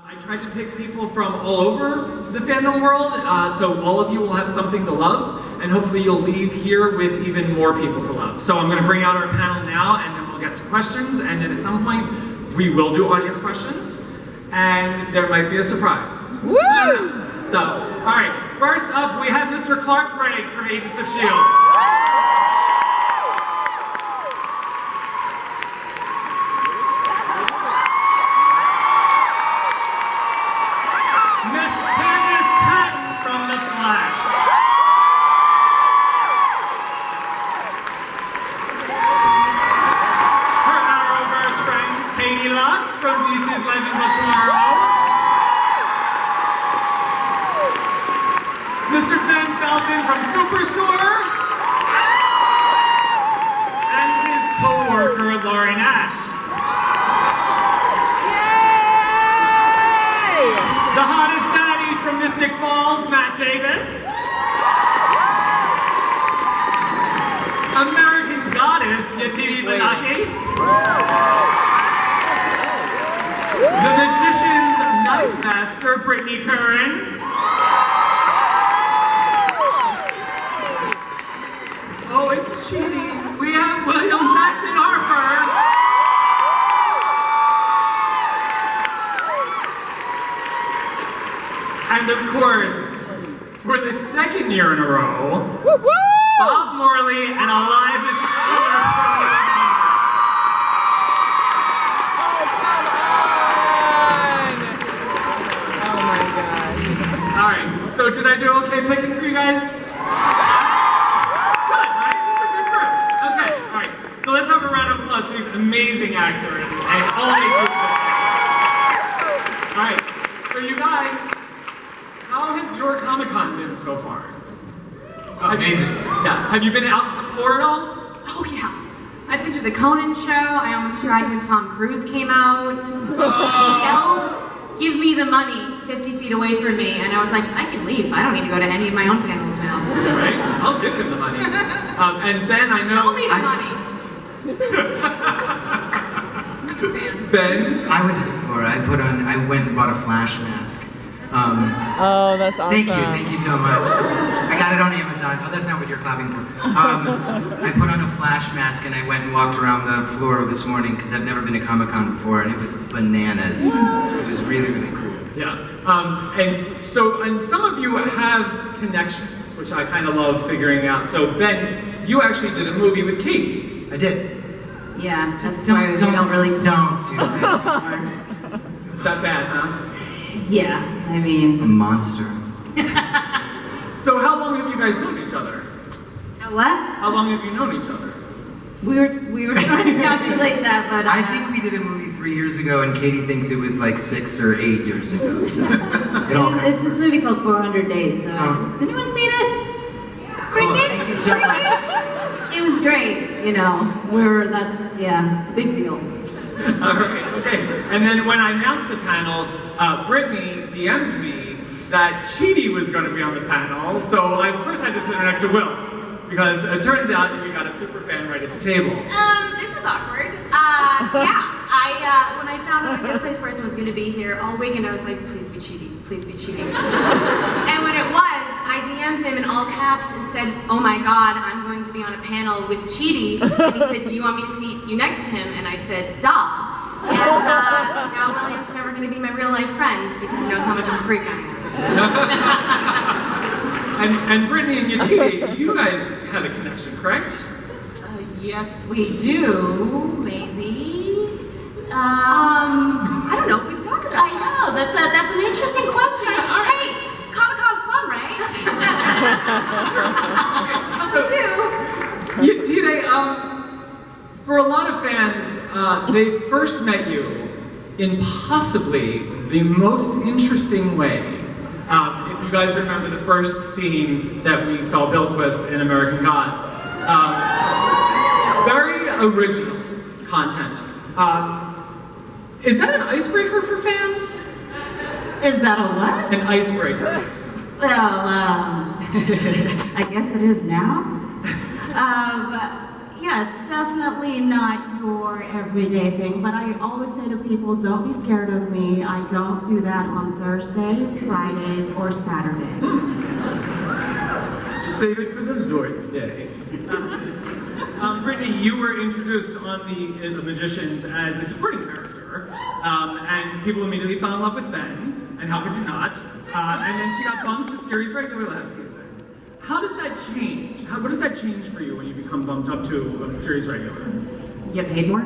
I tried to pick people from all over the fandom world, so all of you will have something to love, and hopefully you'll leave here with even more people to love. So I'm going to bring out our panel now, and then we'll get to questions, and then at some point we will do audience questions, and there might be a surprise. Woo! So, all right, first up we have Mr. Clark Gregg from Agents of S.H.I.E.L.D. Have you been out to the floor at all? Oh yeah. I've been to the Conan show. I almost cried when Tom Cruise came out. He yelled, "Give me the money," 50 feet away from me, and I was like, I can leave. I don't need to go to any of my own panels now. Right? I'll give him the money. And Ben, I know. Show me the money. Ben? I went to the floor. I went and bought a flash mask. Oh, that's awesome. Thank you so much. I got it on Amazon. Oh, that's not what you're clapping for. I put on a flash mask and I went and walked around the floor this morning because I've never been to Comic-Con before, and it was bananas. It was really, really cool. Yeah. And some of you have connections, which I kind of love figuring out. So Ben, you actually did a movie with Katie. I did. Yeah, that's why we don't really don't do this. That bad, huh? Yeah, I mean... A monster. So how long have you guys known each other? What? How long have you known each other? We were trying to calculate that, but... I think we did a movie 3 years ago, and Katie thinks it was like 6 or 8 years ago. It's this movie called 400 Days, so... Has anyone seen it? Cool, thank you so much. It was great, you know. It's a big deal. Alright, okay. And then when I announced the panel, Brittany DM'd me that Chidi was going to be on the panel, so I of course had to sit next to Will, because it turns out that we got a super fan right at the table. This is awkward. When I found out a place person was going to be here all weekend, I was like, please be Chidi, please be Chidi. And when it was, I DM'd him in all caps and said, oh my god, I'm going to be on a panel with Chidi. And he said, do you want me to seat you next to him? And I said, duh. And now William's never going to be my real life friend because he knows how much of a freak I am. And Brittany and Chidi, you guys have a connection, correct? Yes, we do, maybe. I don't know if we can talk about I know, that's an interesting question. Hey, Comic-Con's fun, right? we do. Tine, for a lot of fans, they first met you in possibly the most interesting way. If you guys remember the first scene that we saw Bilquis in American Gods. Very original content. Is that an icebreaker for fans? Is that a what? An icebreaker. Well, I guess it is now. Yeah, it's definitely not your everyday thing, but I always say to people, don't be scared of me. I don't do that on Thursdays, Fridays, or Saturdays. Save it for the Lord's Day. Brittany, you were introduced on the Magicians as a supporting character, and people immediately fell in love with Fen, and how could you not? And then she got bumped to series regular last season. How does that change? What does that change for you when you become bumped up to a series regular? You get paid more?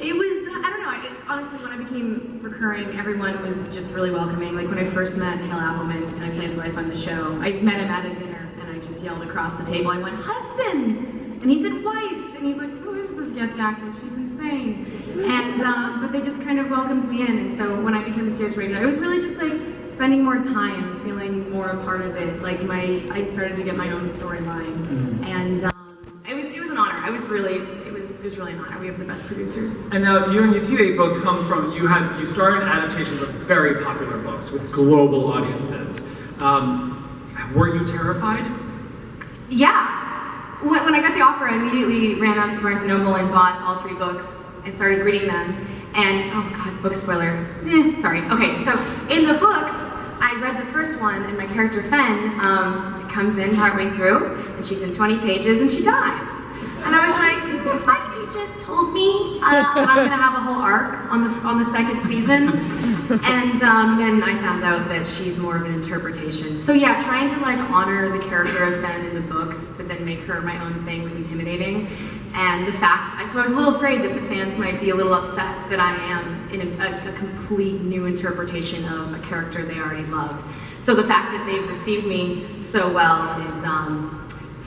It was, I don't know, honestly, when I became recurring, everyone was just really welcoming. Like when I first met Hale Appleman and I played his wife on the show, I met him at a dinner and I just yelled across the table, I went, husband! And he said, wife! And he's like, who is this guest actor? She's insane. And, but they just kind of welcomed me in. And so when I became a series regular, it was really just like spending more time, feeling more a part of it. Like I started to get my own storyline. And it was an honor. It was really an honor. We have the best producers. And now you and Yetide both come from, you starred in adaptations of very popular books with global audiences. Were you terrified? Yeah. When I got the offer, I immediately ran out to Barnes & Noble and bought all 3 books and started reading them. And, oh god, book spoiler. Sorry. Okay, so in the books, I read the first one, and my character Fen comes in partway through, and she's in 20 pages, and she dies. And I was like, my agent told me that I'm gonna have a whole arc on the second season. And then I found out that she's more of an interpretation. So yeah, trying to like honor the character of Fen in the books, but then make her my own thing was intimidating. And the fact, so I was a little afraid that the fans might be a little upset that I am in a complete new interpretation of a character they already love. So the fact that they've received me so well is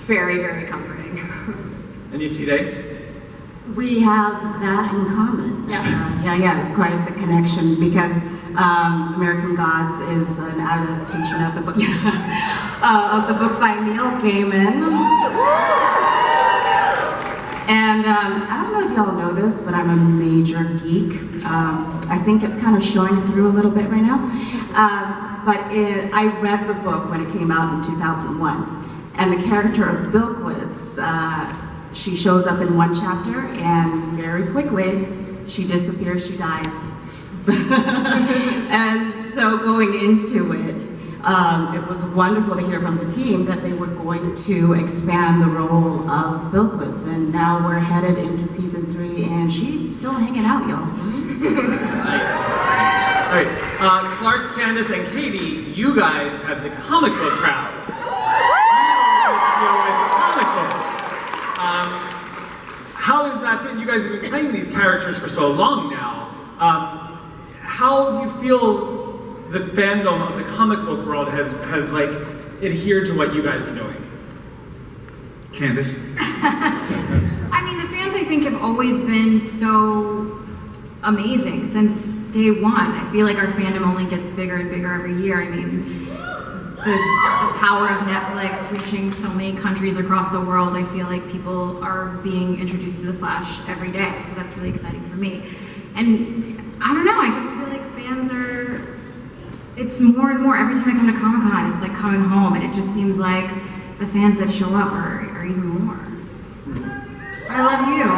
very, very comforting. And Yetide? We have that in common. Yeah. Yeah, it's quite the connection because American Gods is an adaptation of the book, of the book by Neil Gaiman. And I don't know if y'all know this, but I'm a major geek. I think it's kind of showing through a little bit right now. I read the book when it came out in 2001, and the character of Bilquis, she shows up in one chapter, and very quickly, she disappears, she dies. And so going into it, it was wonderful to hear from the team that they were going to expand the role of Bilquis, and now we're headed into season 3, and she's still hanging out, y'all. All right, Clark, Candace, and Katie, you guys have the comic book crowd. With comic books. How has that been? You guys have been playing these characters for so long now. How do you feel the fandom of the comic book world has like adhered to what you guys are doing? Candace? I mean, the fans I think have always been so amazing since day one. I feel like our fandom only gets bigger and bigger every year. I mean, the power of Netflix reaching so many countries across the world, I feel like people are being introduced to The Flash every day, so that's really exciting for me. And I don't know, I just feel like fans are, it's more and more, every time I come to Comic-Con, it's like coming home, and it just seems like the fans that show up are even more. I love you.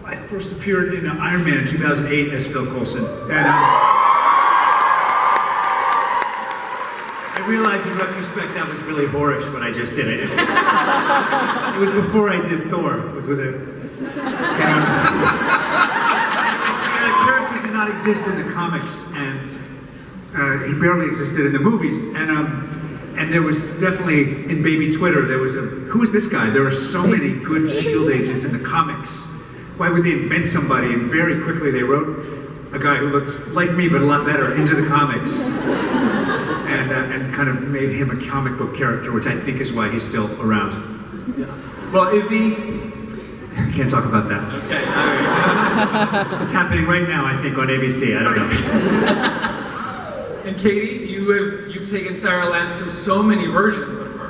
I first appeared in Iron Man in 2008 as Phil Coulson, and I realized in retrospect that was really whorish when I just did it. It was before I did Thor, which was a the character did not exist in the comics, and he barely existed in the movies, and there was definitely in baby Twitter there was who is this guy? There are so many good SHIELD agents in the comics. Why would they invent somebody? And very quickly they wrote a guy who looked like me but a lot better into the comics, and kind of made him a comic book character, which I think is why he's still around. Yeah. Well, is he? Can't talk about that. Okay, all right. It's happening right now, I think, on ABC. I don't know. And Katie, you've taken Sarah Lance through so many versions of her.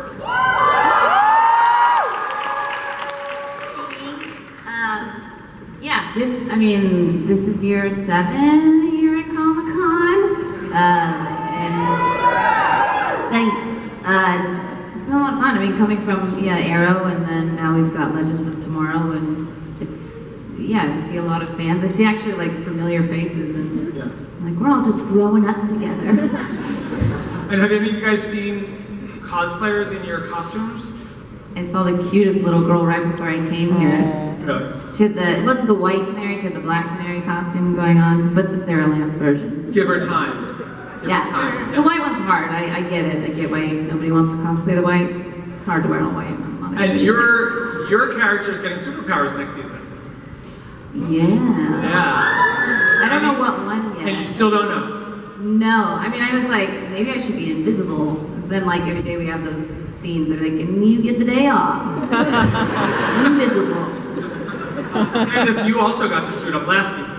Yeah, this is year 7 here at Comic-Con, and mean, coming from Arrow, and then now we've got Legends of Tomorrow, and it's I see a lot of fans. I see actually like familiar faces, and like we're all just growing up together. And have any of you guys seen cosplayers in your costumes? I saw the cutest little girl right before I came here. Really? She had it wasn't the white canary, she had the black canary costume going on, but the Sarah Lance version. Give her time. Give her time. The white one's hard. I get it. I get why nobody wants to cosplay the white. It's hard to wear all white. And your character is getting superpowers next season. Yeah. I don't know what one yet. And you still don't know? No. I mean, I was like, maybe I should be invisible. Because then, like, every day we have those scenes that are like, and you get the day off. Invisible. Candace, you also got to suit up last season.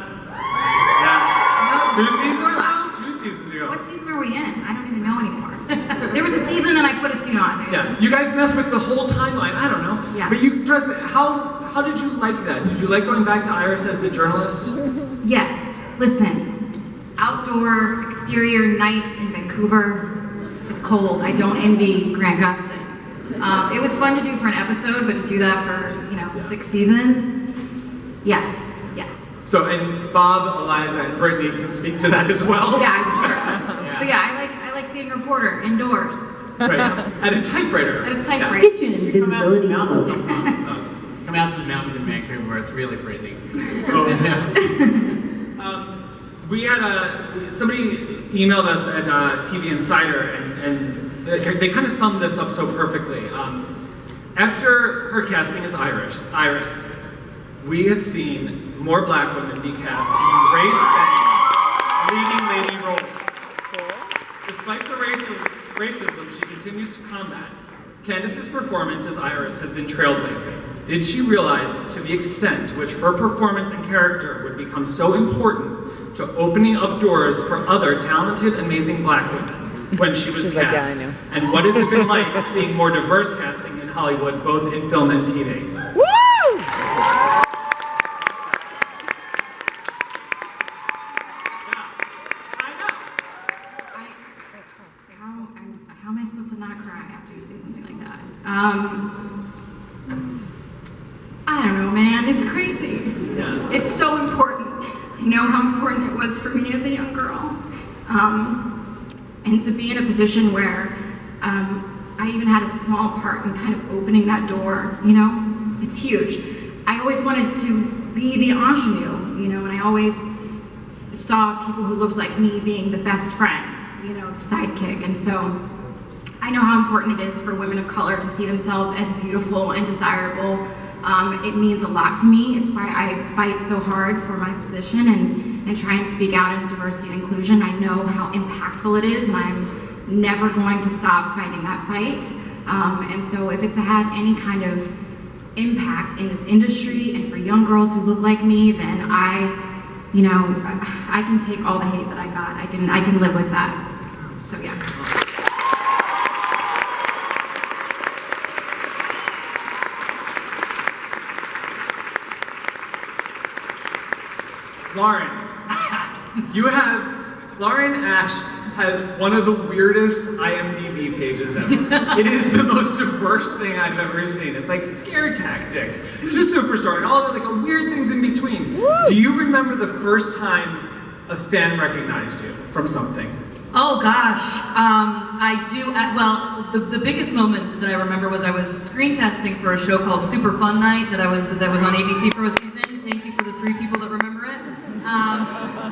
Yeah. 2 seasons ago? 2 seasons ago. What season are we in? I don't even know anymore. There was a season and I put a suit on. Yeah, you guys messed with the whole timeline. I don't know. Yeah. But you dressed. How did you like that? Did you like going back to Iris as the journalist? Yes. Listen, outdoor exterior nights in Vancouver. It's cold. I don't envy Grant Gustin. It was fun to do for an episode, but to do that for 6 seasons. Yeah. So, and Bob, Eliza, and Brittany can speak to that as well. Yeah, I'm sure. So I like being a reporter indoors. Right. At a typewriter. At a typewriter. Get you an invisibility cloak. Come out to the mountains in Vancouver where it's really freezing. We had somebody emailed us at TV Insider, and they kind of summed this up so perfectly. After her casting as Iris, we have seen more black women be cast in race-bending, leading lady roles. Despite the racism she continues to combat, Candace's performance as Iris has been trailblazing. Did she realize to the extent to which her performance and character would become so important to opening up doors for other talented, amazing black women when she was cast? Like, yeah, I know. And what has it been like seeing more diverse casting in Hollywood, both in film and TV? Woo! How am I supposed to not cry after you say something like that? I don't know, man. It's crazy. Yeah. It's so important. I know how important it was for me as a young girl. And to be in a position where I even had a small part in kind of opening that door, it's huge. I always wanted to be the ingenue, and I always saw people who looked like me being the best friend, the sidekick. And so I know how important it is for women of color to see themselves as beautiful and desirable. It means a lot to me. It's why I fight so hard for my position and try and speak out in diversity and inclusion. I know how impactful it is, and I'm never going to stop fighting that fight. And so if it's had any kind of impact in this industry and for young girls who look like me, then I can take all the hate that I got. I can live with that. So yeah. Lauren, Lauren Ash has one of the weirdest IMDb pages ever. It is the most diverse thing I've ever seen. It's like scare tactics, just Superstore, and all the like weird things in between. Woo! Do you remember the first time a fan recognized you from something? Oh gosh, I do. Well, the biggest moment that I remember was I was screen testing for a show called Super Fun Night that was on ABC for a season. Thank you for the 3 people that remember it.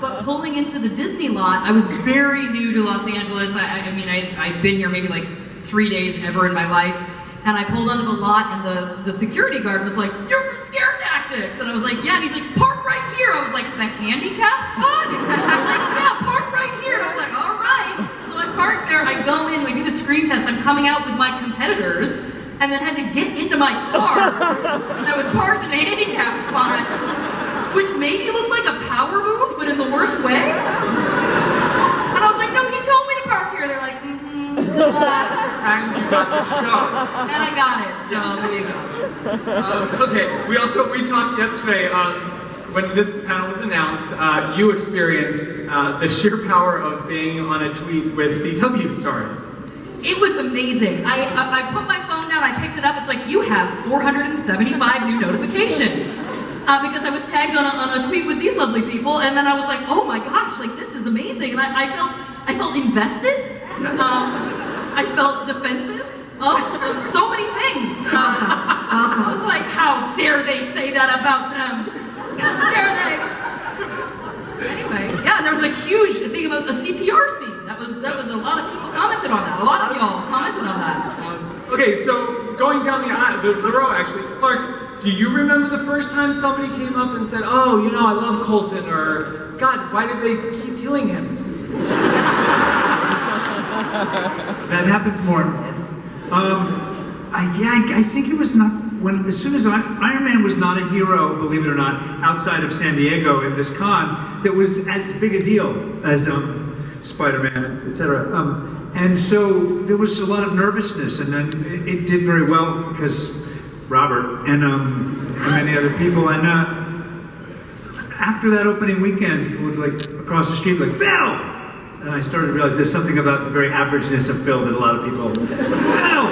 But pulling into the Disney lot, I was very new to Los Angeles. I'd been here maybe like 3 days ever in my life. And I pulled onto the lot and the security guard was like, "You're from Scare Tactics." And I was like, "Yeah." And he's like, "Park right here." I was like, "The handicap spot?" I was like, "Yeah, park right here." And I was like, "All right." So I park there, I go in, we do the screen test. I'm coming out with my competitors and then had to get into my car. And I was parked in a handicap spot, which maybe looked like a power move, but in the worst way. And I was like, "No, he told me to park here." They're like, And you got the show. And I got it, so there you go. Okay, we talked yesterday, when this panel was announced, you experienced the sheer power of being on a tweet with CW stars. It was amazing. I put my phone down out, I picked it up, it's like, you have 475 new notifications. Because I was tagged on a tweet with these lovely people, and then I was like, oh my gosh, like this is amazing. And I felt invested. I felt defensive of so many things. I was like, how dare they say that about them? How dare they? Anyway, yeah, there was a huge thing about the CPR scene. That was a lot of people commented on that. A lot of y'all commented on that. Okay, so going down the row, actually, Clark, do you remember the first time somebody came up and said, oh, you know, I love Coulson, or God, why did they keep killing him? That happens more and more. I think it was not as soon as Iron Man was not a hero, believe it or not, outside of San Diego in this con, that was as big a deal as Spider-Man, etc. And so there was a lot of nervousness, and then it did very well because Robert and many other people. And after that opening weekend, people would like across the street like, Phil! And I started to realize there's something about the very averageness of Phil that a lot of people, Phil!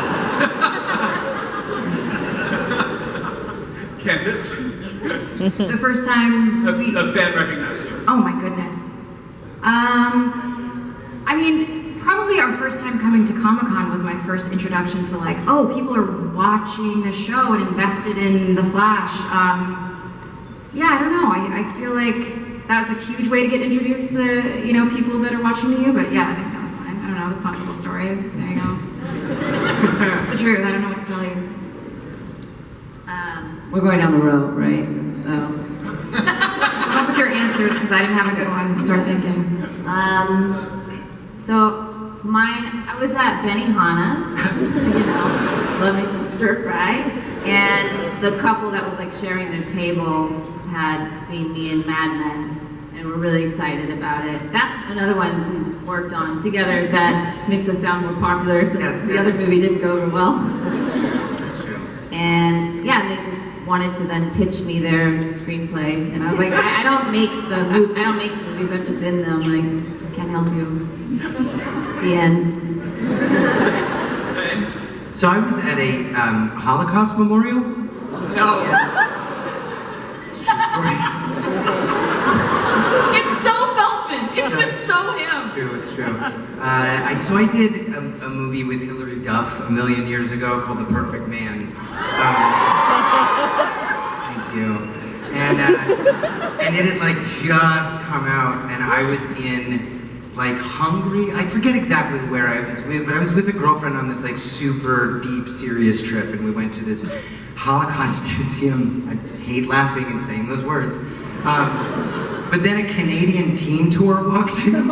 Candace? The first time a fan recognized you. Oh my goodness. I mean, probably our first time coming to Comic-Con was my first introduction to like, oh, people are watching the show and invested in The Flash. Yeah, I don't know. I feel like that was a huge way to get introduced to, you know, people that are watching you, but yeah, I think that was fine. I don't know, that's not a cool story. There you go. The truth, I don't know what to tell you. We're going down the road, right? So. Come up with your answers, because I didn't have a good one. Start thinking. So mine, I was at Benihana's, you know, love me some stir fry, and the couple that was like sharing their table had seen me in Mad Men and were really excited about it. That's another one we worked on together that makes us sound more popular since the other movie didn't go over well. That's true. And yeah, they just wanted to then pitch me their screenplay, and I was like, I don't make movies, I'm just in them, like, I can't help you. The end. So I was at a Holocaust memorial. No. It's a true story. It's so Feldman. It's just so him. It's true. So I did a movie with Hilary Duff a million years ago called The Perfect Man. Thank you. And it had like just come out, and I was in like Hungary. I forget exactly where I was with, but I was with a girlfriend on this like super deep, serious trip, and we went to this Holocaust museum. I hate laughing and saying those words. But then a Canadian teen tour walked in.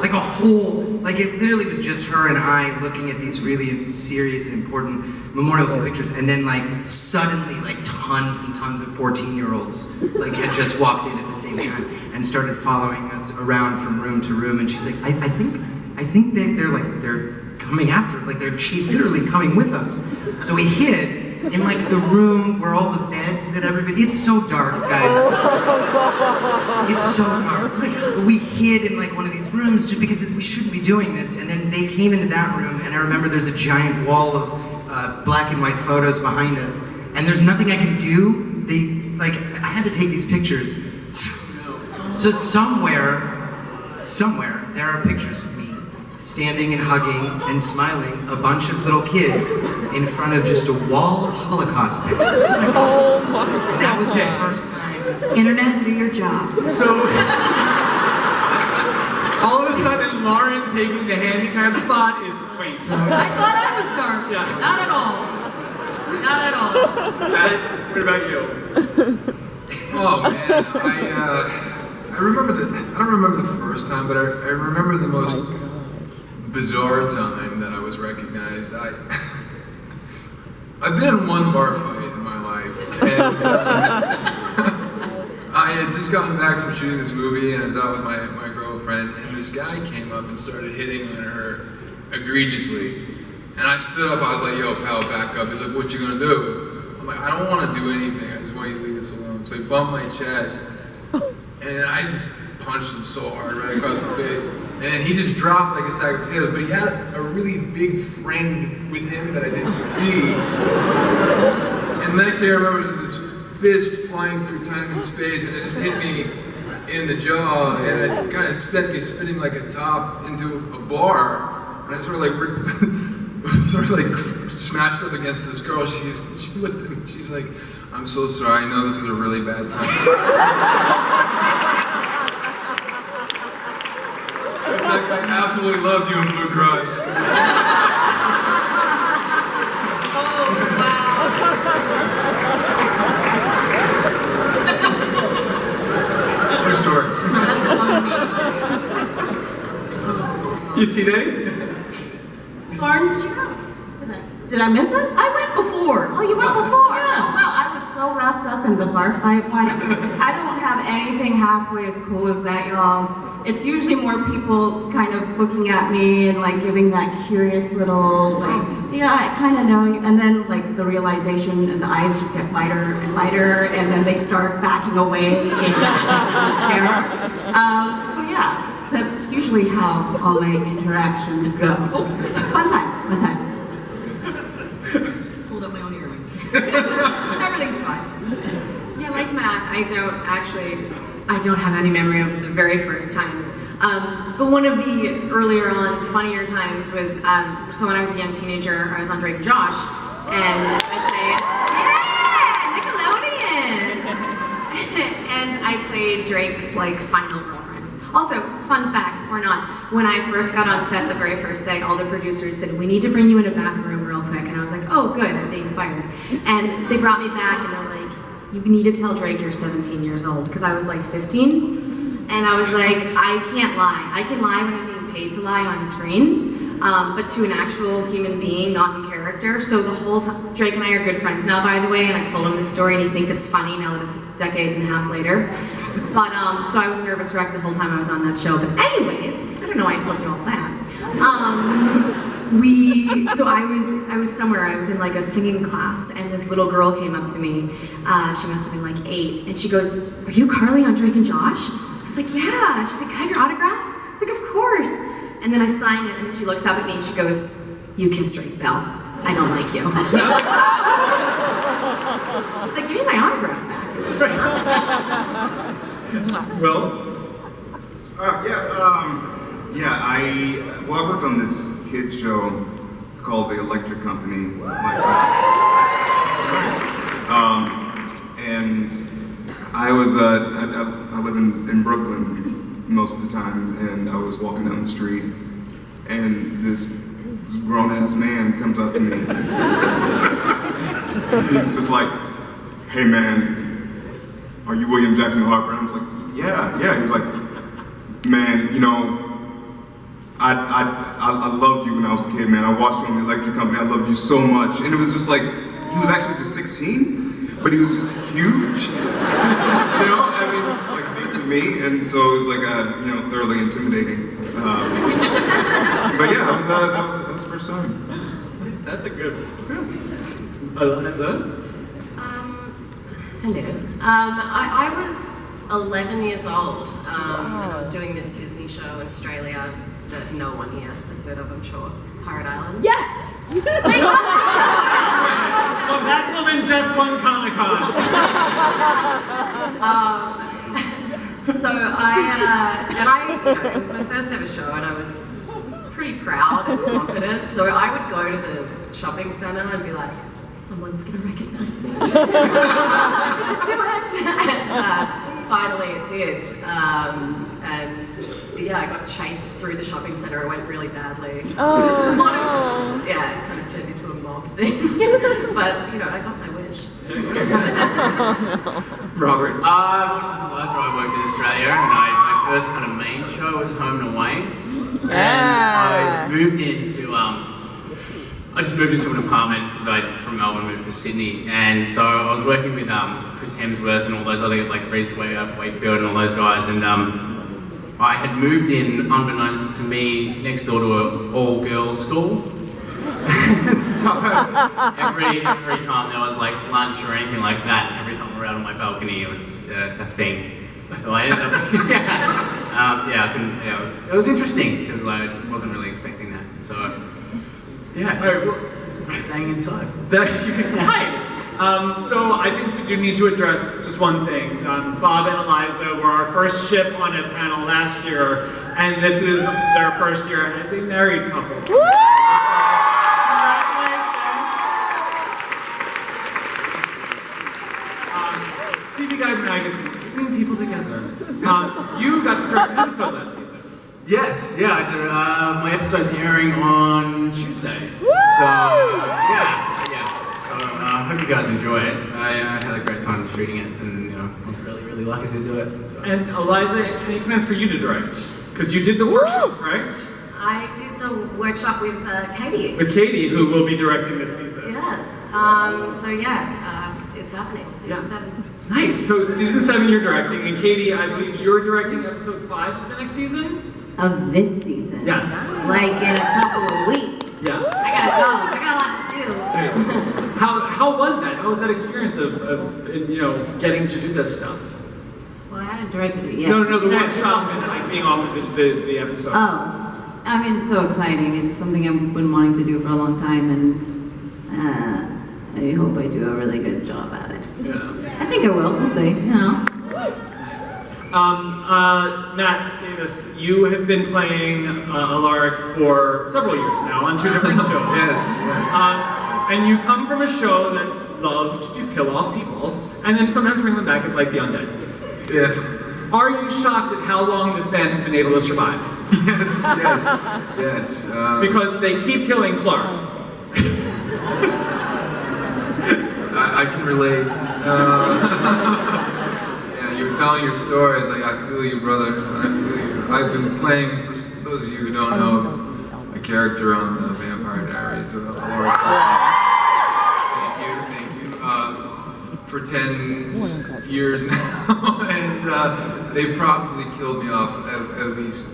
Like a whole, like it literally was just her and I looking at these really serious and important memorials and pictures, and then like suddenly like tons and tons of 14-year-olds like had just walked in at the same time and started following us around from room to room, and she's like, I think they're coming after, like they're literally coming with us. So we hid in like the room where all the beds that everybody, it's so dark, guys. It's so dark. Like, we hid in like one of these rooms just because we shouldn't be doing this, and then they came into that room, and I remember there's a giant wall of black and white photos behind us, and there's nothing I can do. I had to take these pictures. So somewhere, there are pictures of me standing and hugging and smiling a bunch of little kids in front of just a wall of Holocaust pictures. Oh my God. And that was my first time. Internet, do your job. So, all of a sudden, Lauren taking the handicap spot is quaint. I thought I was dark. Yeah. Not at all. Not at all. Matt, what about you? Oh man, I don't remember the first time, but I remember the most bizarre time that I was recognized. I've been in one bar fight in my life, and I had just gotten back from shooting this movie, and I was out with my girlfriend, and this guy came up and started hitting on her egregiously. And I stood up, I was like, yo, pal, back up. He's like, what you gonna do? I'm like, I don't want to do anything, I just want you to leave us alone. So he bumped my chest, and I just punched him so hard right across the face. And he just dropped like a sack of potatoes, but he had a really big friend with him that I didn't see. And the next thing I remember was this fist flying through time and space, and it just hit me in the jaw, and it kind of sent me spinning like a top into a bar. And I sort of like smashed up against this girl. She looked at me, she's like, "I'm so sorry, I know this is a really bad time." It's like, I absolutely loved you in Blue Crush. True story. You T-Day? Lauren, did you go? Did I miss it? I went before. Oh, you went before? Yeah. Oh, wow, I was so wrapped up in the bar fight one. I don't have anything halfway as cool as that, y'all. It's usually more people kind of looking at me and like giving that curious little like, yeah, I kind of know you. And then like the realization and the eyes just get lighter and lighter, and then they start backing away in terror. So yeah, that's usually how all my interactions go. Fun times. Pulled up my own earrings. Everything's fine. Yeah, like Matt, I don't have any memory of the very first time. But one of the earlier on, funnier times was, so when I was a young teenager, I was on Drake and Josh, and I played, Nickelodeon! And I played Drake's, like, final girlfriend. Also, fun fact, or not, when I first got on set the very first day, all the producers said, "We need to bring you in a back room real quick," and I was like, "Oh, good, I'm being fired." And they brought me back, and they're like, "You need to tell Drake you're 17 years old," because I was like 15, and I was like, I can't lie. I can lie when I'm being paid to lie on screen, but to an actual human being, not in character. So the whole time, Drake and I are good friends now, by the way, and I told him this story, and he thinks it's funny now that it's a decade and a half later. But, so I was a nervous wreck the whole time I was on that show. But anyways, I don't know why I told you all that. So I was somewhere, I was in like a singing class, and this little girl came up to me, she must have been like 8, and she goes, "Are you Carly on Drake and Josh?" I was like, "Yeah." She's like, "Can I have your autograph?" I was like, "Of course." And then I signed it, and then she looks up at me and she goes, "You kissed Drake, Belle. I don't like you." And I was like, I was like, "Give me my autograph back." Well, I worked on this kids show called The Electric Company. And I was, I live in Brooklyn most of the time, and I was walking down the street, and this grown-ass man comes up to me. He's just like, "Hey man, are you William Jackson Harper?" And I was like, yeah. He was like, "Man, you know, I loved you when I was a kid, man. I watched you on The Electric Company. I loved you so much." And it was just like, he was actually just 16, but he was just huge. You know, I mean, like big to me, and so it was like, thoroughly intimidating. But yeah, that was the first time. That's a good one. Eliza? Hello. I was 11 years old, and I was doing this Disney show in Australia that no one here has heard of, I'm sure. Pirate Islands. Yes! That woman just won Comic-Con. It was my first ever show, and I was pretty proud and confident. So I would go to the shopping center and be like, "Someone's gonna recognize me." Too much. And finally it did. I got chased through the shopping center. It went really badly. It kind of turned into a mob thing. But, I got my wish. Robert? I worked in Australia, and my first kind of main show was Home and Away. And I moved into, I just moved into an apartment because I, from Melbourne, moved to Sydney. And so I was working with Chris Hemsworth and all those other, like Reese Wakefield and all those guys. And I had moved in, unbeknownst to me, next door to an all-girls school. So every time there was like lunch or anything like that, every time we were out on my balcony, it was a thing. So I ended up, Yeah, I couldn't. Yeah, it was interesting because I wasn't really expecting that. So yeah, staying inside. You can hide. So I think we do need to address just one thing. Bob and Eliza were our first ship on a panel last year, and this is their first year as a married couple. TV Guide Magazine, bringing people together. You got to direct an episode last season. Yes, yeah, I did. My episode's airing on Tuesday. So yeah. So I hope you guys enjoy it. I had a great time shooting it, and I was really lucky to do it. So. And Eliza, any plans for you to direct? Because you did the workshop, right? I did the workshop with Katie. With Katie, who will be directing this season. Yes. So yeah, it's happening. Season 7. Nice. So season 7 you're directing, and Katie, I believe you're directing episode 5 of the next season? Of this season. Yes. Like in a couple of weeks. Yeah. I gotta go. I got a lot to do. How was that? How was that experience of getting to do this stuff? Well, I haven't directed it yet. No, the workshop and like being offered the episode. Oh. I mean, it's so exciting. It's something I've been wanting to do for a long time, and I hope I do a really good job at it. Yeah. I think I will. We'll see. Nat Davis, you have been playing Alaric for several years now on 2 different shows. Yes. And you come from a show that loved to kill off people, and then sometimes bring them back as like the undead. Yes. Are you shocked at how long this band has been able to survive? Yes. Because they keep killing Clark. I can relate. You were telling your story. It's like, I feel you, brother. I feel you. I've been playing, for those of you who don't know, a character on the Vampire Diaries. Thank you. For 10 years now, and they've probably killed me off at least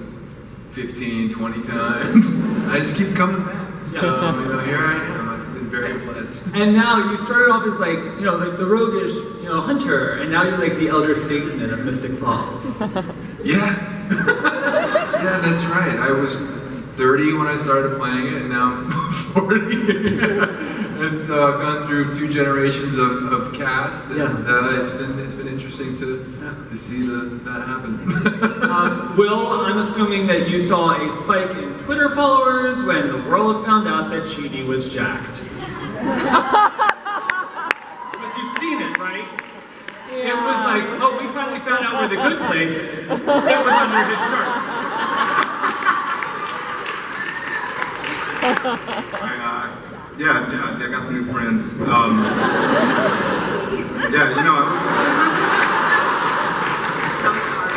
15, 20 times. I just keep coming back. So, here I am. I've been very blessed. And now you started off as like the roguish, hunter, and now you're like the elder statesman of Mystic Falls. Yeah. Yeah, that's right. I was 30 when I started playing it, and now I'm 40. And so I've gone through 2 generations of cast, and it's been interesting to see that happen. Will, I'm assuming that you saw a spike in Twitter followers when the world found out that Chidi was jacked. Because you've seen it, right? It was like, oh, we finally found out where the good place is. It was under his shirt. I got some new friends. I was... So sorry.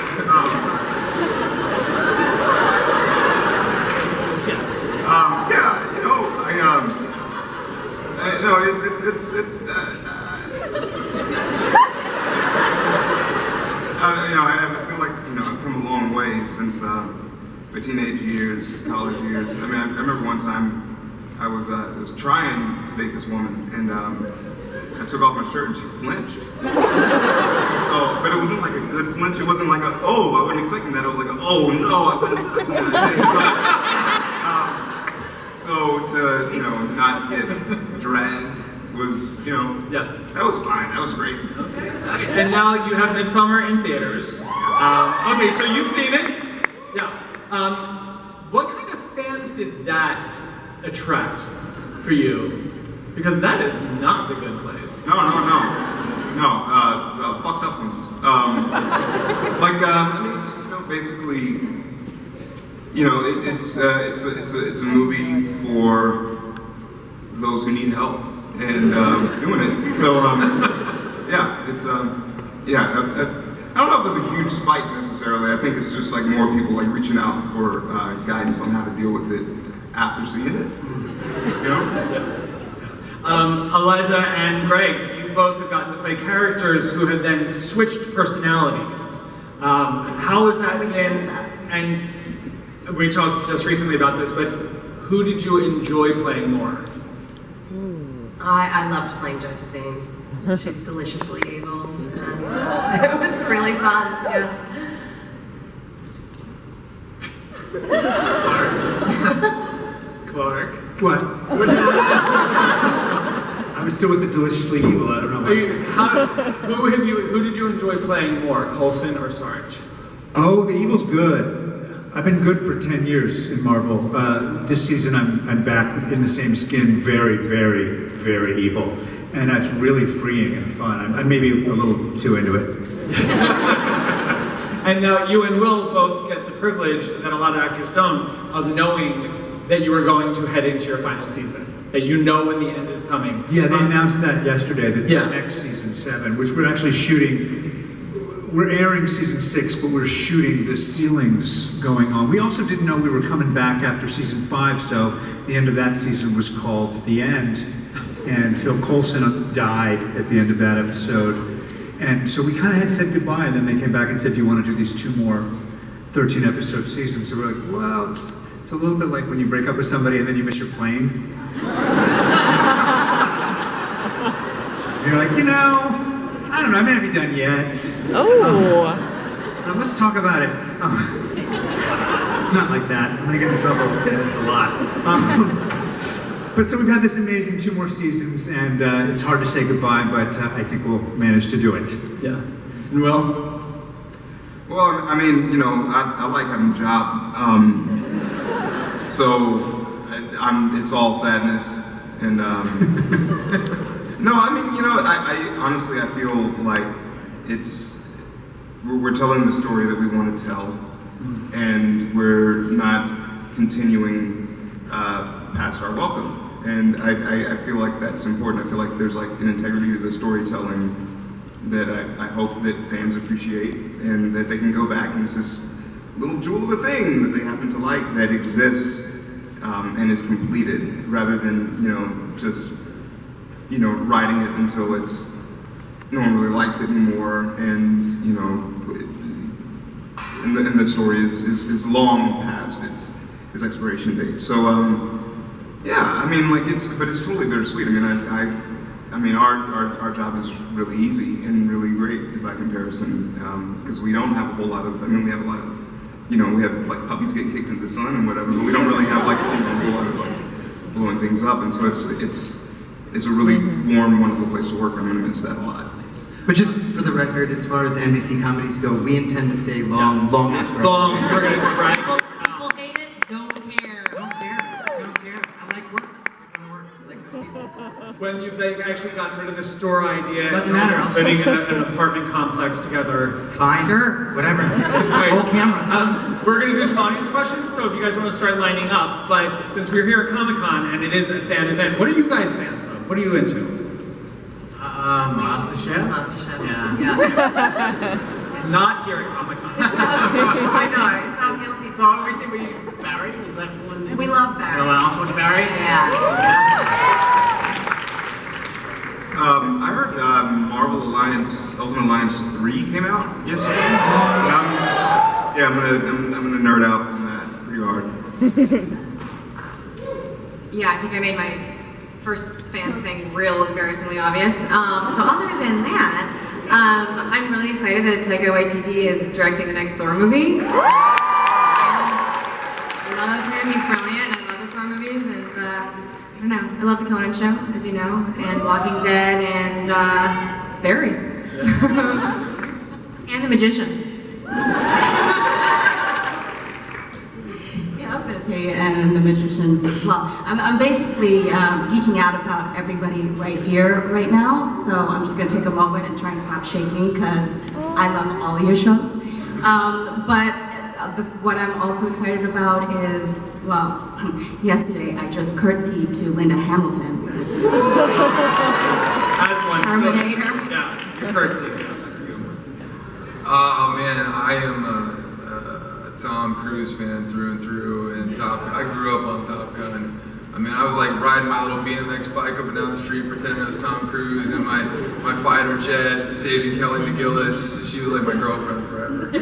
I feel like, I've come a long way since my teenage years, college years. I remember one time I was trying to date this woman, and I took off my shirt and she flinched. But it wasn't like a good flinch. It wasn't like I wasn't expecting that. I was like, oh no, I wasn't expecting that. So to, not get dragged was, that was fine. That was great. Okay. And now you have Midsummer in theaters. Okay, so you've seen it. Yeah. What kind of fans did that attract for you? Because that is not the good place. No, fucked up ones. Basically, it's a movie for those who need help and doing it. So I don't know if it's a huge spike necessarily. I think it's just like more people like reaching out for guidance on how to deal with it after seeing it. Eliza and Greg, you both have gotten to play characters who have then switched personalities. How has that been? And we talked just recently about this, but who did you enjoy playing more? I loved playing Josephine. She's deliciously evil, and it was really fun. Yeah. Clark. What? I was still with the deliciously evil. I don't know. Who did you enjoy playing more, Coulson or Sarge? Oh, the evil's good. I've been good for 10 years in Marvel. This season I'm back in the same skin, very, very, very evil. And that's really freeing and fun. I'm maybe a little too into it. And now you and Will both get the privilege that a lot of actors don't of knowing that you are going to head into your final season. That you know when the end is coming. Yeah, they announced that yesterday, that next season 7, which we're actually shooting. We're airing season 6, but we're shooting the ceilings going on. We also didn't know we were coming back after season 5, so the end of that season was called The End. And Phil Coulson died at the end of that episode. And so we kind of had said goodbye, and then they came back and said, do you want to do these 2 more 13-episode seasons? So we're like, well, it's a little bit like when you break up with somebody and then you miss your plane. You're like, I don't know, I may not be done yet. Oh. Let's talk about it. Oh. It's not like that. I'm gonna get in trouble. There's a lot. But so we've had this amazing 2 more seasons, and it's hard to say goodbye, but I think we'll manage to do it. Yeah. And Will? Well, I mean, I like having a job. So it's all sadness. And no, I mean, I honestly, I feel like we're telling the story that we want to tell, and we're not continuing past our welcome. And I feel like that's important. I feel like there's like an integrity to the storytelling that I hope that fans appreciate, and that they can go back and it's this little jewel of a thing that they happen to like that exists and is completed, rather than just writing it until no one really likes it anymore, and and the story is long past its expiration date. So yeah, I mean, but it's totally bittersweet. I mean, our job is really easy and really great by comparison, because we don't have a whole lot of. I mean, we have a lot of, we have like puppies getting kicked into the sun and whatever, but we don't really have like a whole lot of like blowing things up, and so it's a really warm, wonderful place to work. I'm gonna miss that a lot. But just for the record, as far as NBC comedies go, we intend to stay long after. We're gonna try. People hate it, don't care. Don't care. I like work. I want to work. I like those people. When you've actually gotten rid of the store idea, Doesn't matter. Living in an apartment complex together. Fine. Sure. Whatever. Wait, Roll camera. we're going to do some audience questions, so if you guys want to start lining up. But since we're here at Comic-Con and it is a fan event, what are you guys fans of? What are you into? MasterChef. Yeah. Not here at Comic-Con. I know, it's our guilty pleasure. Were you Barry? Is that one? We love Barry. No one else watch Barry? Yeah. I heard Marvel Ultimate Alliance 3 came out yesterday. And I'm gonna nerd out on that pretty hard. Yeah, I think I made my first fan thing real embarrassingly obvious. So other than that, I'm really excited that Taika Waititi is directing the next Thor movie. I love him, he's brilliant, I love the Thor movies, and I don't know, I love the Conan show, as you know, and Walking Dead, and Barry. And The Magicians. Yeah, I was going to say, and The Magicians as well. I'm basically geeking out about everybody right here, right now, so I'm just going to take a moment and try and stop shaking, because I love all of your shows. What I'm also excited about is, well, yesterday I just curtsied to Linda Hamilton, because That's one. Terminator. Yeah, you're curtsy. Oh man, I am a Tom Cruise fan through and through, and I grew up on Top Gun. I mean, I was like riding my little BMX bike up and down the street pretending I was Tom Cruise in my fighter jet, saving Kelly McGillis. She was like my girlfriend forever. I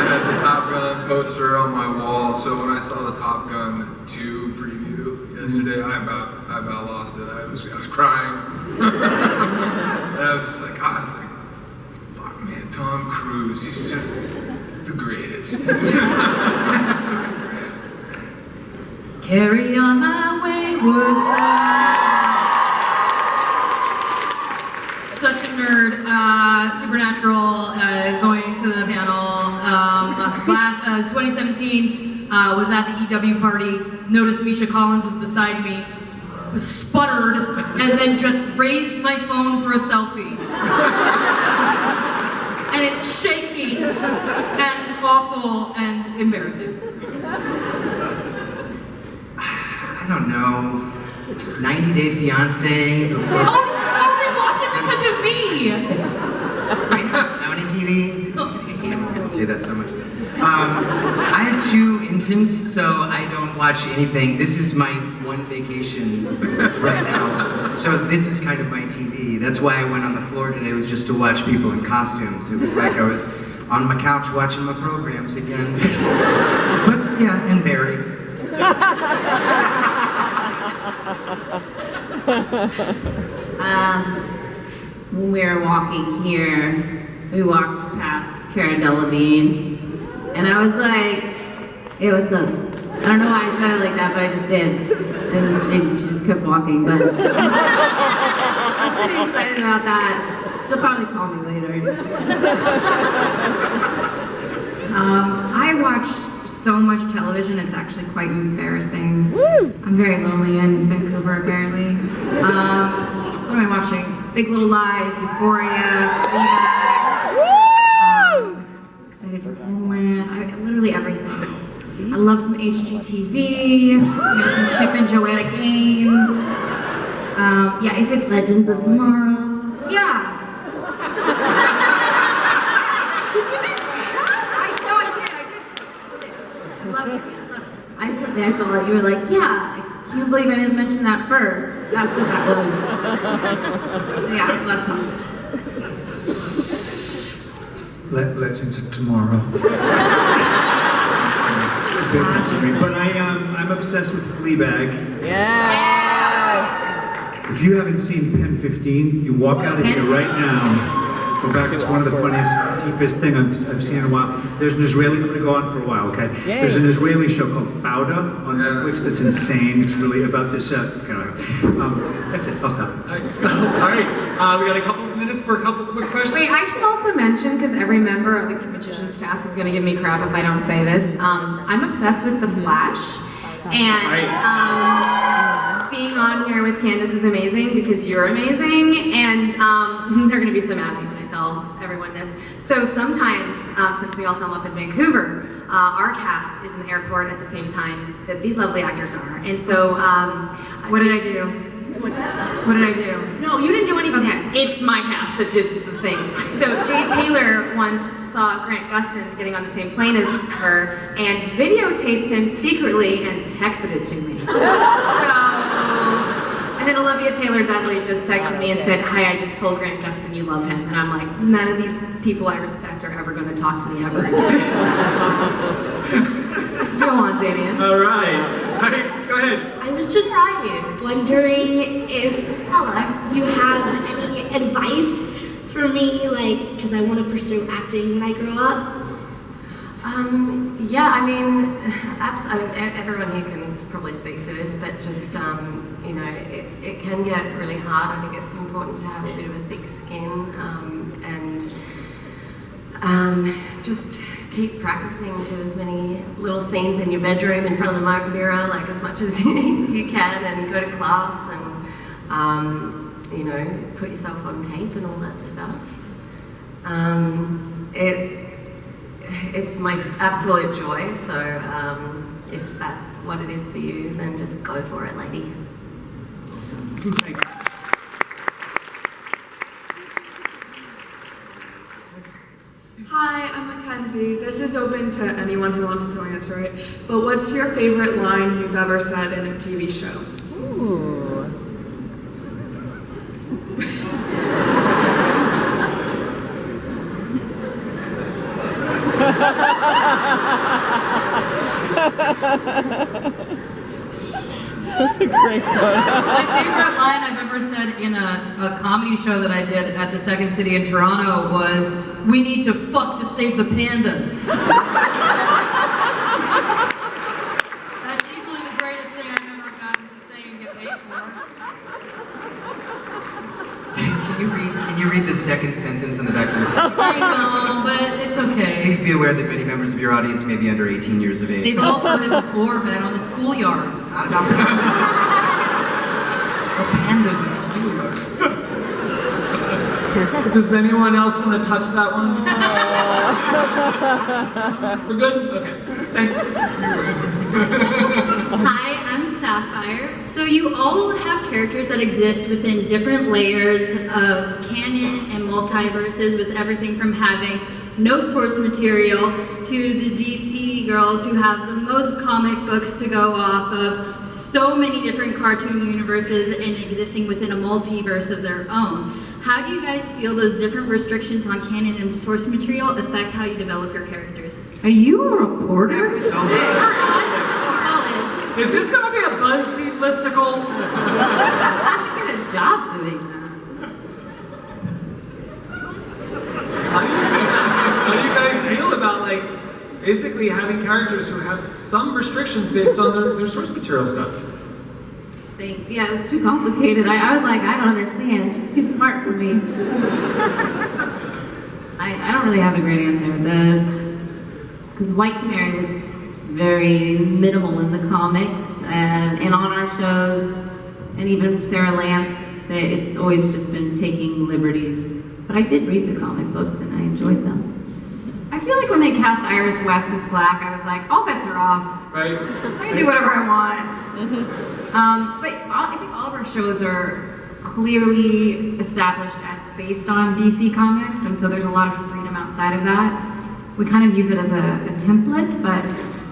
had the Top Gun poster on my wall, so when I saw the Top Gun 2 preview yesterday, I about lost it. I was crying. And I was just like, fuck man, Tom Cruise, he's just the greatest. Carry on my wayward son. Such a nerd. Supernatural, going to the panel. Last 2017, was at the EW party, noticed Misha Collins was beside me, sputtered, and then just raised my phone for a selfie. And it's shaky, and awful, and embarrassing. I don't know. 90 Day Fiancé before. Oh, they watch it because of me! How many TV? I say that so much. I have 2 infants, so I don't watch anything. This is my one vacation right now. So this is kind of my TV. That's why I went on the floor today, was just to watch people in costumes. It was like I was on my couch watching my programs again. But yeah, and Barry. When we were walking here, we walked past Cara Delevingne, and I was like, hey, what's up? I don't know why I said it like that, but I just did. And she just kept walking, but I was pretty excited about that. She'll probably call me later. I watch so much television, it's actually quite embarrassing. I'm very lonely in Vancouver, apparently. What am I watching? Big Little Lies, Euphoria, Fleabag. Excited for Homeland. Literally everything. I love some HGTV, some Chip and Joanna Gaines. Yeah, if it's Legends of Tomorrow. Yeah. I saw that you were like, yeah, I can't believe I didn't mention that first. That's what that was. Yeah, I love Tom. Legends of Tomorrow. It's a bit much for me, but I'm obsessed with Fleabag. Yeah. If you haven't seen Pen 15, you walk out of here right now. Go back, it's one of the funniest, deepest thing I've seen in a while. There's an Israeli, I'm gonna go on for a while, okay? Yay. There's an Israeli show called Fauda on Netflix that's insane. It's really about this, that's it, I'll stop. All right, we got a couple of minutes for a couple quick questions. Wait, I should also mention, because every member of the Magician's cast is going to give me crap if I don't say this, I'm obsessed with The Flash. And being on here with Candace is amazing because you're amazing, and they're going to be so mad at me when I tell everyone this. So sometimes, since we all film up in Vancouver, our cast is in the airport at the same time that these lovely actors are. And so, What did I do? What's that? What did I do? No, you didn't do anything. Okay, it's my cast that did the thing. So Jay Taylor once saw Grant Gustin getting on the same plane as her and videotaped him secretly and texted it to me. And then Olivia Taylor-Dudley just texted me and said, hi, I just told Grant Gustin you love him. And I'm like, none of these people I respect are ever going to talk to me ever again. Go on, Damien. All right, go ahead. I was just wondering if you have any advice for me, like, because I want to pursue acting when I grow up. Yeah, I mean, everyone here can probably speak for this, but just, it can get really hard. I think it's important to have a bit of a thick skin and just keep practicing, do as many little scenes in your bedroom in front of the mirror, like as much as you can, and go to class and, put yourself on tape and all that stuff. It's my absolute joy, so if that's what it is for you, then just go for it, lady. Awesome. Thanks. Hi, I'm Mackenzie. This is open to anyone who wants to answer it, but what's your favorite line you've ever said in a TV show? Ooh. That's a great one. My favorite line I've ever said in a comedy show that I did at the Second City in Toronto was, "We need to fuck to save the pandas." That's easily the greatest thing second sentence on the back of your book. I know, but it's okay. Please be aware that many members of your audience may be under 18 years of age. They've all heard it before, Ben, on the schoolyards. Not about pandas and schoolyards. Does anyone else want to touch that one? We're good? Okay. Thanks. Hi, I'm Sapphire. So you all have characters that exist within different layers of canon and multiverses, with everything from having no source material to the DC girls who have the most comic books to go off of, so many different cartoon universes and existing within a multiverse of their own. How do you guys feel those different restrictions on canon and source material affect how you develop your characters? Are you a reporter? Is this going to be a BuzzFeed listicle? I have to get a job doing that. How do you guys feel about, like, basically having characters who have some restrictions based on their source material stuff? Thanks. Yeah, it was too complicated. I was like, I don't understand. She's too smart for me. I don't really have a great answer. Because White Canary was very minimal in the comics, and on our shows, and even Sarah Lance, it's always just been taking liberties. But I did read the comic books, and I enjoyed them. I feel like when they cast Iris West as Black, I was like, all bets are off. Right. I can do whatever I want. But I think all of our shows are clearly established as based on DC Comics, and so there's a lot of freedom outside of that. We kind of use it as a template, but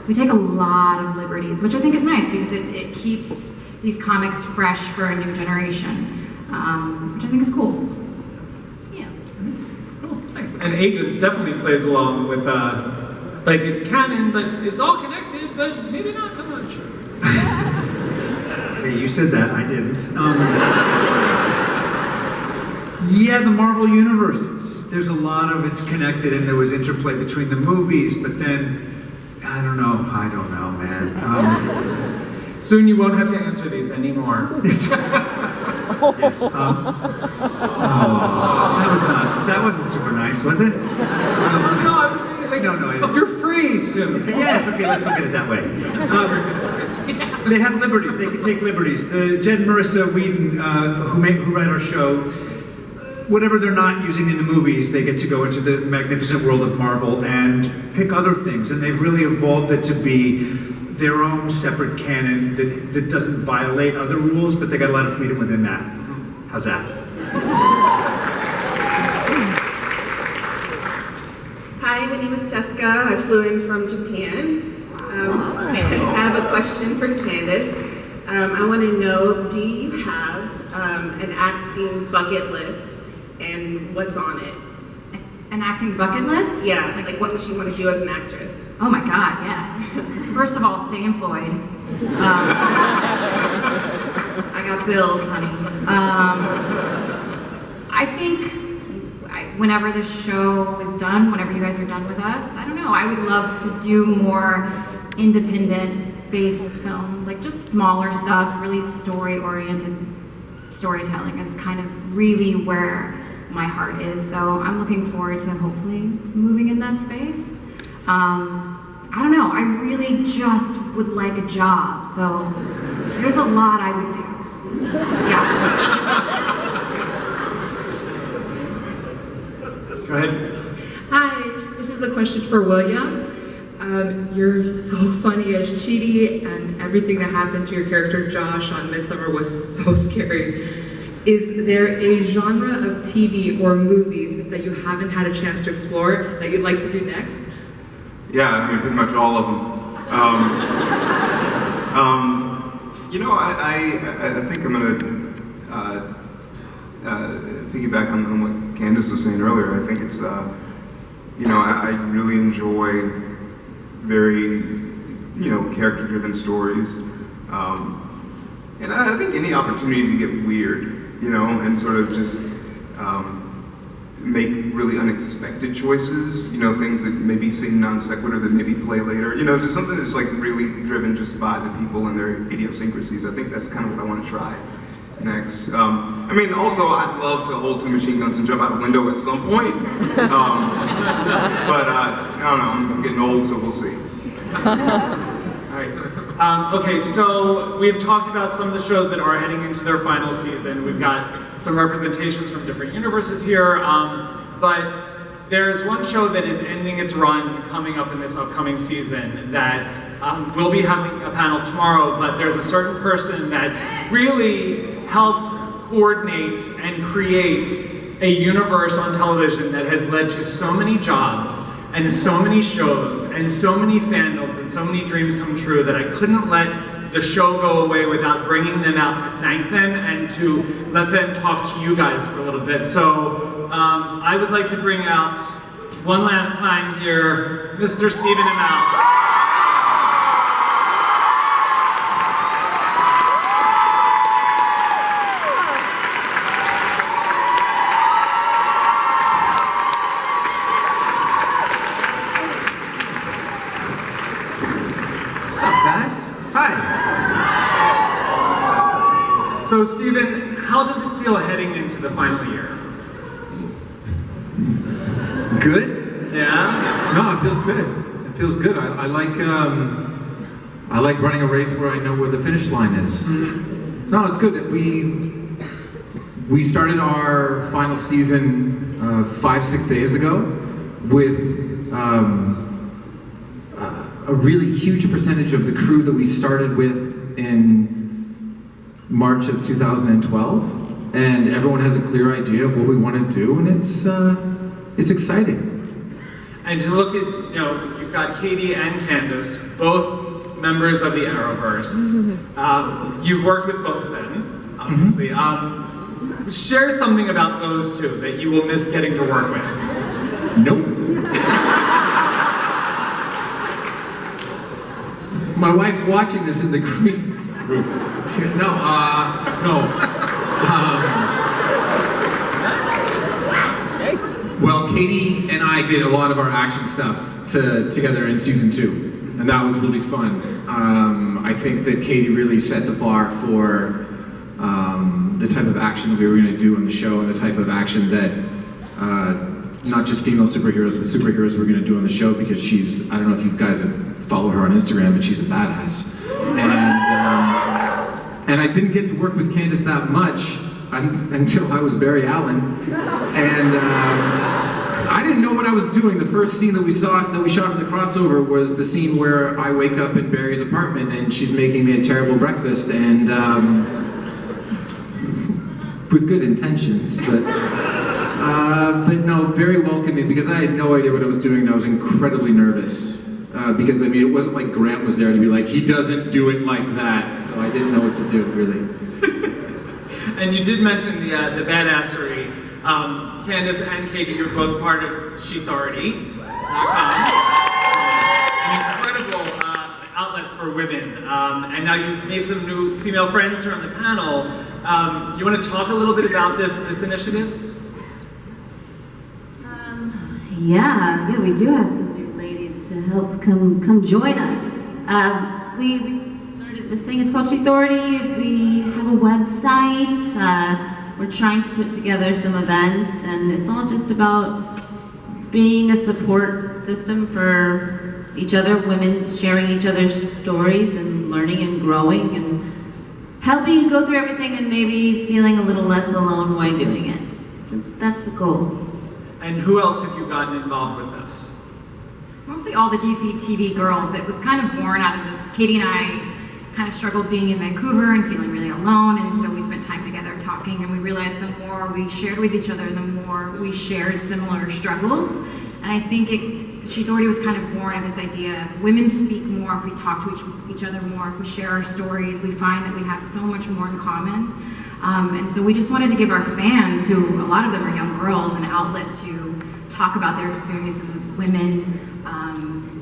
we take a lot of liberties, which I think is nice because it keeps these comics fresh for a new generation, which I think is cool. Thanks. And Agents definitely plays along with, like, it's canon, but it's all connected, but maybe not so much. Hey, you said that, I didn't. Yeah, the Marvel Universe, there's a lot of it's connected, and there was interplay between the movies, but then, I don't know, man. Soon you won't have to answer these anymore. Yes. That wasn't super nice, was it? No, I was meaning, like, no, I didn't. You're free soon. Yes, okay, let's look at it that way. They have liberties, they can take liberties. Jed and Marissa Whedon, who write our show, whatever they're not using in the movies, they get to go into the magnificent world of Marvel and pick other things, and they've really evolved it to be their own separate canon that doesn't violate other rules, but they got a lot of freedom within that. How's that? Hi, my name is Jessica. I flew in from Japan. I have a question for Candace. I want to know, do you have an acting bucket list, and what's on it? An acting bucket list? Yeah, like what would you want to do as an actress? Oh my God, yes. First of all, stay employed. I got bills, honey. I think whenever the show is done, whenever you guys are done with us, I don't know, I would love to do more independent-based films, like just smaller stuff, really story-oriented storytelling is kind of really where my heart is. So I'm looking forward to hopefully moving in that space. I don't know, I really just would like a job, so there's a lot I would do. Yeah. Go ahead. Hi, this is a question for William. You're so funny as Chidi, and everything that happened to your character Josh on Midsummer was so scary. Is there a genre of TV or movies that you haven't had a chance to explore that you'd like to do next? Yeah, I mean, pretty much all of them. You know, I think I'm gonna piggyback on what Candace was saying earlier. I think it's, you know, I really enjoy very, you know, character-driven stories. And I think any opportunity to get weird, you know, and sort of just make really unexpected choices, you know, things that maybe seem non sequitur that maybe play later, you know, just something that's like really driven just by the people and their idiosyncrasies. I think that's kind of what I want to try. next. I mean, also, I'd love to hold 2 machine guns and jump out a window at some point. But I don't know, I'm getting old, so we'll see. Alright. Okay, so we've talked about some of the shows that are heading into their final season. We've got some representations from different universes here, but there's one show that is ending its run coming up in this upcoming season that we'll be having a panel tomorrow, but there's a certain person that really helped coordinate and create a universe on television that has led to so many jobs and so many shows and so many fandoms and so many dreams come true that I couldn't let the show go away without bringing them out to thank them and to let them talk to you guys for a little bit. So I would like to bring out one last time here, Mr. Stephen Amell. So Stephen, how does it feel heading into the final year? Good? Yeah? No, it feels good. It feels good. I like running a race where I know where the finish line is. Mm-hmm. No, it's good. We started our final season 5-6 days ago with a really huge percentage of the crew that we started with in March of 2012, and everyone has a clear idea of what we want to do, and it's exciting. And to look at, you've got Katie and Candace, both members of the Arrowverse. You've worked with both of them, obviously. Share something about those two that you will miss getting to work with. Nope. My wife's watching this in the green room. No. Well, Katie and I did a lot of our action stuff together in season 2, and that was really fun. I think that Katie really set the bar for the type of action that we were going to do on the show, and the type of action that not just female superheroes, but superheroes we're going to do on the show, because she's, I don't know if you guys follow her on Instagram, but she's a badass. And I didn't get to work with Candace that much until I was Barry Allen, and I didn't know what I was doing. The first scene that we shot in the crossover was the scene where I wake up in Barry's apartment and she's making me a terrible breakfast, and with good intentions, but no, very welcoming, because I had no idea what I was doing, and I was incredibly nervous. Because, I mean, it wasn't like Grant was there to be like, he doesn't do it like that, so I didn't know what to do, really. And you did mention the badassery. Candace and Katie, you're both part of SheAuthority.com. An incredible outlet for women. And now you've made some new female friends here on the panel. You want to talk a little bit about this initiative? Yeah, we do have some new ladies to help come join us. We started this thing. It's called SheAuthority. We have a website. We're trying to put together some events, and it's all just about being a support system for each other, women sharing each other's stories and learning and growing and helping you go through everything and maybe feeling a little less alone while doing it. That's the goal. And who else have you gotten involved with this? Mostly all the DC TV girls. It was kind of born out of this. Katie and I kind of struggled being in Vancouver and feeling really alone, and so we spent time together talking, and we realized the more we shared with each other, the more we shared similar struggles. And I think SheAuthority was kind of born of this idea: if women speak more, if we talk to each other more, if we share our stories, we find that we have so much more in common. And so we just wanted to give our fans, who a lot of them are young girls, an outlet to talk about their experiences as women,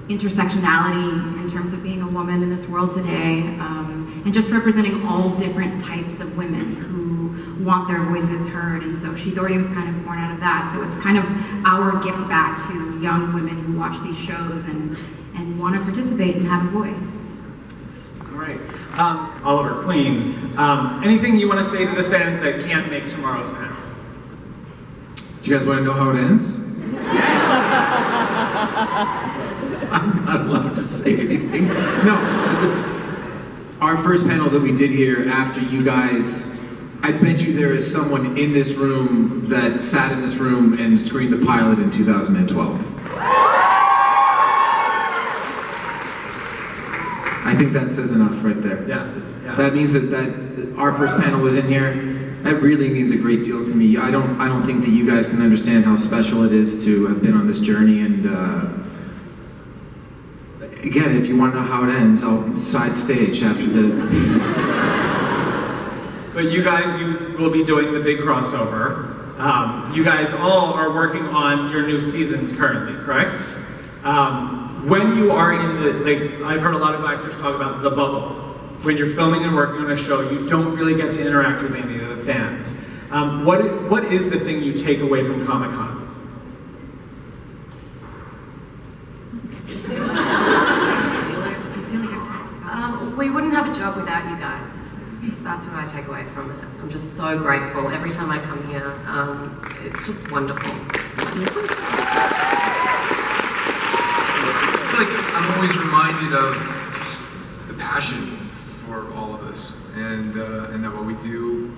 intersectionality in terms of being a woman in this world today, and just representing all different types of women who want their voices heard. And so SheAuthority was kind of born out of that. So it's kind of our gift back to young women who watch these shows and want to participate and have a voice. All right. Oliver Queen. Anything you want to say to the fans that can't make tomorrow's panel? Do you guys want to know how it ends? I'm not allowed to say anything. No. Our first panel that we did here after you guys, I bet you there is someone in this room that sat in this room and screened the pilot in 2012. I think that says enough right there. Yeah. That means that our first panel was in here. That really means a great deal to me. I don't think that you guys can understand how special it is to have been on this journey. And again, if you want to know how it ends, I'll side stage after the. But you guys, you will be doing the big crossover. You guys all are working on your new seasons currently, correct? When you are in the, I've heard a lot of actors talk about the bubble. When you're filming and working on a show, you don't really get to interact with any of the fans. What is the thing you take away from Comic-Con? We wouldn't have a job without you guys. That's what I take away from it. I'm just so grateful every time I come here. It's just wonderful. I feel like I'm always reminded of just the passion for all of this, and that what we do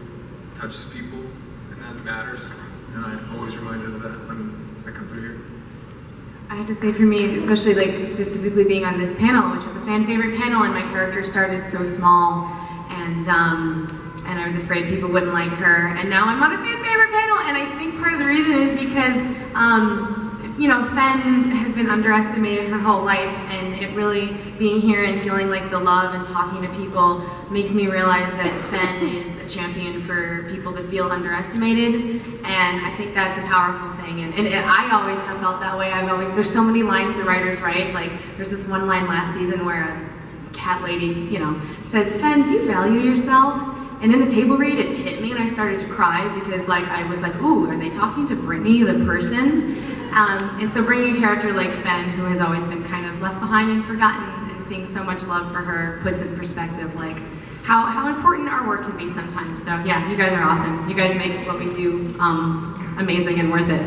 touches people, and that matters. And I'm always reminded of that when I come through here. I have to say for me, especially like specifically being on this panel, which is a fan favorite panel, and my character started so small, and I was afraid people wouldn't like her, and now I'm on a fan favorite panel, and I think part of the reason is because you know, Fen has been underestimated her whole life, and it really, being here and feeling like the love and talking to people makes me realize that Fen is a champion for people to feel underestimated, and I think that's a powerful thing, and I always have felt that way. There's so many lines the writers write, like there's this one line last season where a cat lady, you know, says, "Fen, do you value yourself?" And in the table read, it hit me and I started to cry because like I was like, ooh, are they talking to Brittany, the person? And so bringing a character like Fen, who has always been kind of left behind and forgotten, and seeing so much love for her puts in perspective like how important our work can be sometimes. So yeah, you guys are awesome. You guys make what we do amazing and worth it. I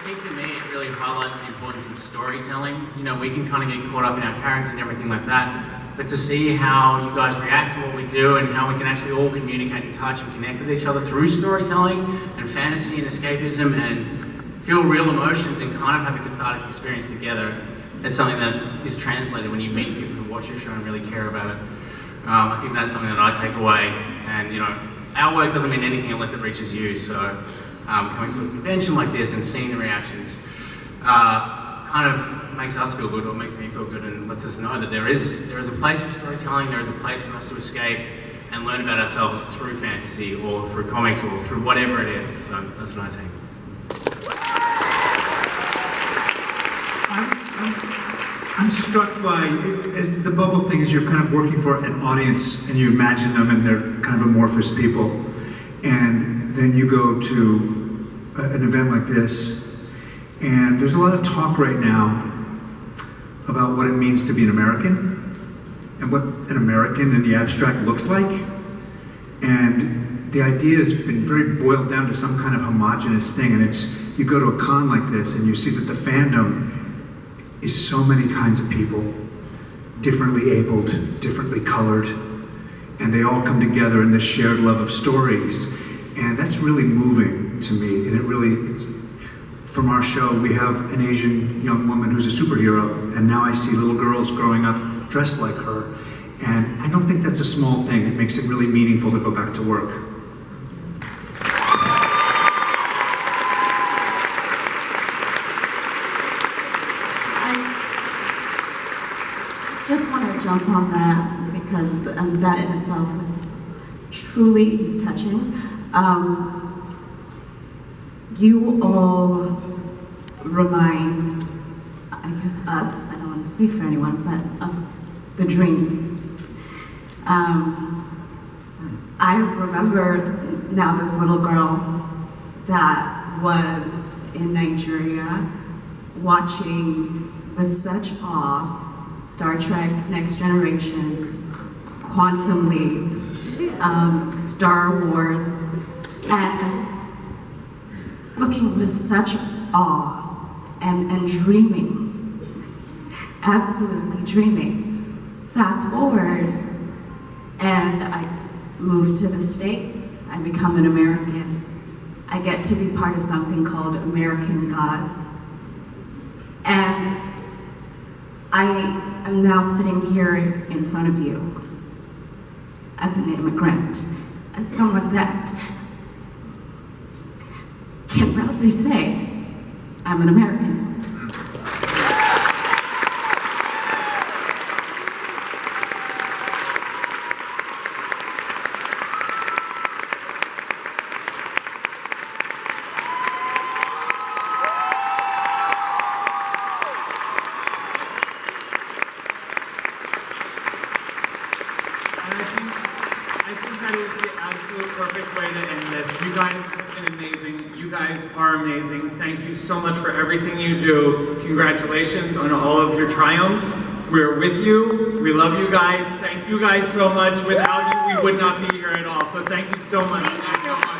think for me it really highlights the importance of storytelling. You know, we can kind of get caught up in our characters and everything like that. But to see how you guys react to what we do and how we can actually all communicate and touch and connect with each other through storytelling and fantasy and escapism and feel real emotions and kind of have a cathartic experience together, it's something that is translated when you meet people who watch your show and really care about it. I think that's something that I take away. And you know, our work doesn't mean anything unless it reaches you. So coming to a convention like this and seeing the reactions kind of makes us feel good, or makes me feel good, and lets us know that there is a place for storytelling, there is a place for us to escape and learn about ourselves through fantasy or through comics or through whatever it is. So that's what I think. I'm struck by the bubble thing is you're kind of working for an audience and you imagine them and they're kind of amorphous people, and then you go to an event like this and there's a lot of talk right now about what it means to be an American and what an American in the abstract looks like. And the idea has been very boiled down to some kind of homogenous thing, and it's, you go to a con like this and you see that the fandom is so many kinds of people, differently abled, differently colored, and they all come together in this shared love of stories. And that's really moving to me, and it really, from our show, we have an Asian young woman who's a superhero, and now I see little girls growing up dressed like her. And I don't think that's a small thing. It makes it really meaningful to go back to work. I just want to jump on that because that in itself was truly touching. You all remind, I guess us, I don't want to speak for anyone, but of the dream. I remember now this little girl that was in Nigeria watching with such awe Star Trek Next Generation, Quantum Leap, Star Wars, and looking with such awe and dreaming, absolutely dreaming. Fast forward, and I moved to the States. I become an American. I get to be part of something called American Gods. And I am now sitting here in front of you as an immigrant, as someone that can proudly say, I'm an American. I think that is the absolute perfect way to end this. You guys have been amazing. You guys are amazing. Thank you so much for everything you do. Congratulations on all of your triumphs. We're with you. We love you guys. Thank you guys so much. Without you, we would not be here at all. So thank you so much. Thank you so much.